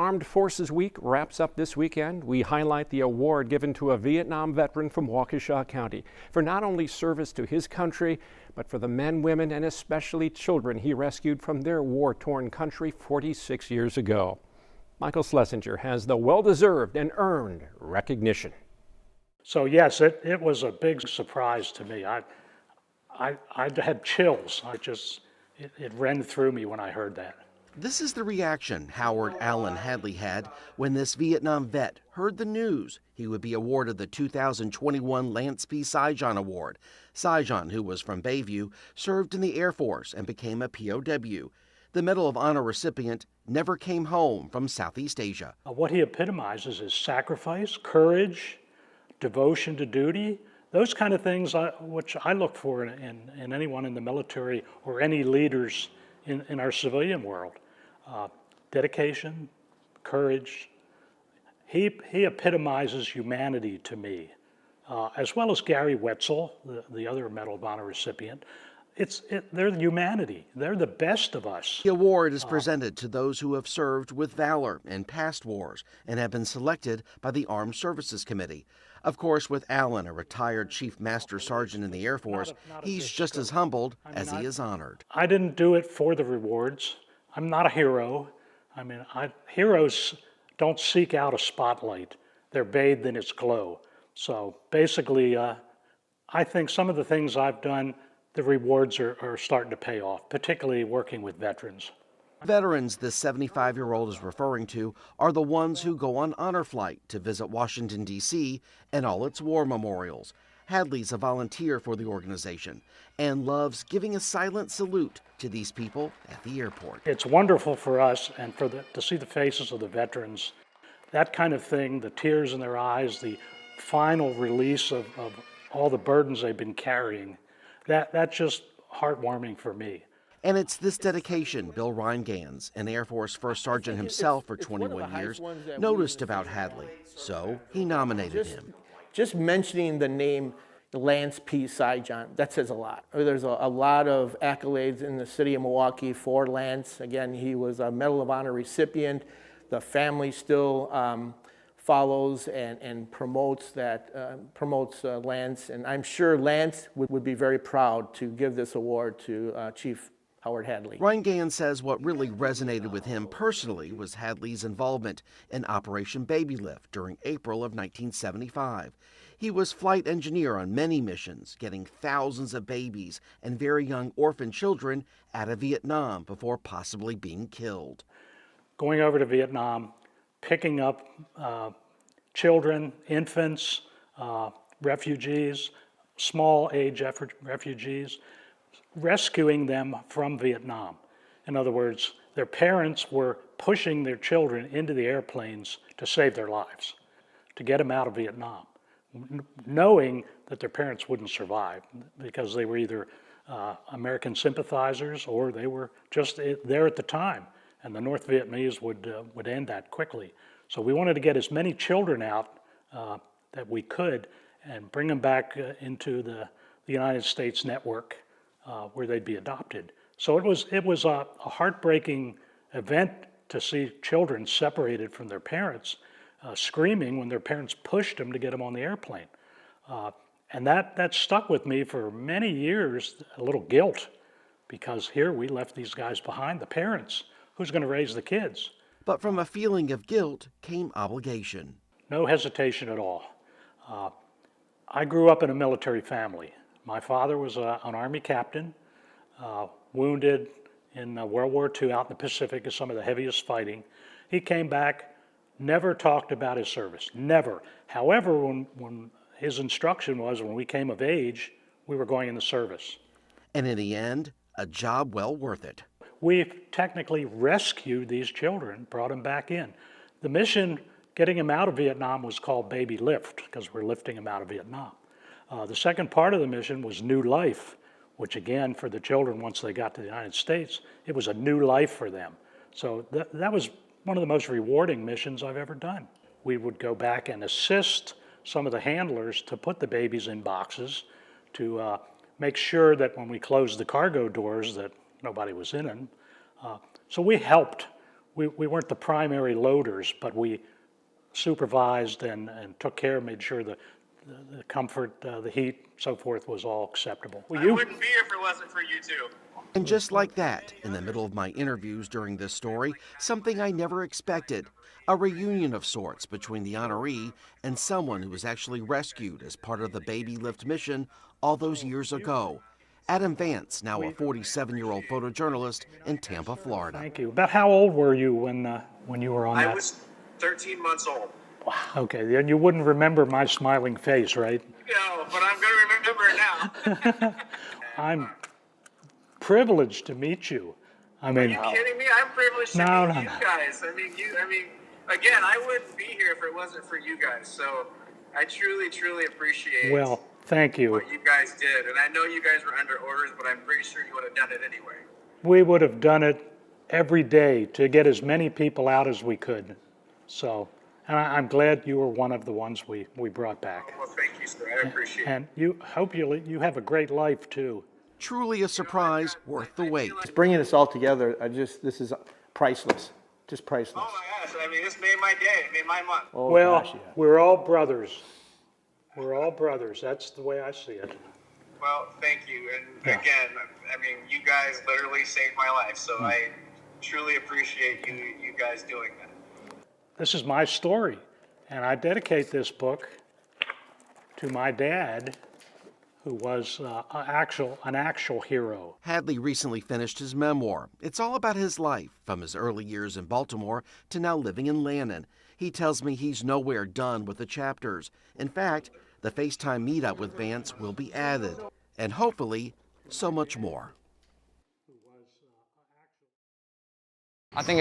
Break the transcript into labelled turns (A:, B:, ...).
A: Armed Forces Week wraps up this weekend. We highlight the award given to a Vietnam veteran from Waukesha County for not only service to his country, but for the men, women, and especially children he rescued from their war-torn country 46 years ago. Michael Schlesinger has the well-deserved and earned recognition.
B: So yes, it was a big surprise to me. I had chills. It ran through me when I heard that.
C: This is the reaction Howard Allen Hadley had when this Vietnam vet heard the news he would be awarded the 2021 Lance Sijan Award. Sijan, who was from Bayview, served in the Air Force and became a POW. The Medal of Honor recipient never came home from Southeast Asia.
B: What he epitomizes is sacrifice, courage, devotion to duty, those kind of things which I look for in anyone in the military or any leaders in our civilian world. Dedication, courage. He epitomizes humanity to me, as well as Gary Wetzel, the other Medal of Honor recipient. They're humanity. They're the best of us.
C: The award is presented to those who have served with valor in past wars and have been selected by the Armed Services Committee. Of course, with Allen, a retired Chief Master Sergeant in the Air Force, he's just as humbled as he is honored.
B: I didn't do it for the rewards. I'm not a hero. Heroes don't seek out a spotlight. They're bathed in its glow. So basically, I think some of the things I've done, the rewards are starting to pay off, particularly working with veterans.
C: Veterans this 75-year-old is referring to are the ones who go on honor flight to visit Washington, D.C. and all its war memorials. Hadley's a volunteer for the organization and loves giving a silent salute to these people at the airport.
B: It's wonderful for us and to see the faces of the veterans. That kind of thing, the tears in their eyes, the final release of all the burdens they've been carrying, that's just heartwarming for me.
C: And it's this dedication Bill Reingans, an Air Force First Sergeant himself for 21 years, noticed about Hadley, so he nominated him.
D: Just mentioning the name Lance P. Sijan, that says a lot. There's a lot of accolades in the city of Milwaukee for Lance. Again, he was a Medal of Honor recipient. The family still follows and promotes Lance, and I'm sure Lance would be very proud to give this award to Chief Howard Hadley.
C: Reingans says what really resonated with him personally was Hadley's involvement in Operation Babylift during April of 1975. He was flight engineer on many missions, getting thousands of babies and very young orphan children out of Vietnam before possibly being killed.
B: Going over to Vietnam, picking up children, infants, refugees, small age refugees, rescuing them from Vietnam. In other words, their parents were pushing their children into the airplanes to save their lives, to get them out of Vietnam, knowing that their parents wouldn't survive because they were either American sympathizers or they were just there at the time, and the North Vietnamese would end that quickly. So we wanted to get as many children out that we could and bring them back into the United States network where they'd be adopted. So it was a heartbreaking event to see children separated from their parents, screaming when their parents pushed them to get them on the airplane. And that stuck with me for many years, a little guilt, because here we left these guys behind, the parents. Who's going to raise the kids?
C: But from a feeling of guilt came obligation.
B: No hesitation at all. I grew up in a military family. My father was an Army captain, wounded in World War II out in the Pacific in some of the heaviest fighting. He came back, never talked about his service, never. However, when his instruction was when we came of age, we were going in the service.
C: And in the end, a job well worth it.
B: We technically rescued these children, brought them back in. The mission, getting them out of Vietnam, was called Babylift because we're lifting them out of Vietnam. The second part of the mission was New Life, which again, for the children, once they got to the United States, it was a new life for them. So that was one of the most rewarding missions I've ever done. We would go back and assist some of the handlers to put the babies in boxes to make sure that when we closed the cargo doors that nobody was in them. So we helped we weren't the primary loaders, but we supervised and took care, made sure the comfort, the heat, so forth was all acceptable.
E: I wouldn't be here if it wasn't for you two.
C: And just like that, in the middle of my interviews during this story, something I never expected, a reunion of sorts between the honoree and someone who was actually rescued as part of the Babylift mission all those years ago. Adam Vance, now a 47-year-old photojournalist in Tampa, Florida.
B: Thank you. About how old were you when you were on that?
E: I was 13 months old.
B: Wow. Okay, then you wouldn't remember my smiling face, right?
E: No, but I'm going to remember it now.
B: I'm privileged to meet you. I mean,
E: Are you kidding me? I'm privileged to meet you guys. I mean, again, I wouldn't be here if it wasn't for you guys. So I truly, truly appreciate
B: well, thank you.
E: what you guys did. And I know you guys were under orders, but I'm pretty sure you would have done it anyway.
B: We would have done it every day to get as many people out as we could. So, and I'm glad you were one of the ones we brought back.
E: Well, thank you, sir. I appreciate it.
B: And you hope you have a great life too.
C: Truly a surprise worth the wait.
D: Just bringing this all together, this is priceless, just priceless.
E: Oh my gosh, I mean, this made my day. It made my month.
D: Oh,
B: Well,
D: gosh, yeah.
B: we're all brothers. We're all brothers. That's the way I see it.
E: Well, thank you. And again, I mean, you guys literally saved my life. So I truly appreciate you guys doing that.
B: This is my story, and I dedicate this book to my dad, who was an actual hero.
C: Hadley recently finished his memoir. It's all about his life, from his early years in Baltimore to now living in Lannon. He tells me he's nowhere done with the chapters. In fact, the FaceTime meetup with Vance will be added, and hopefully, so much more.
F: I think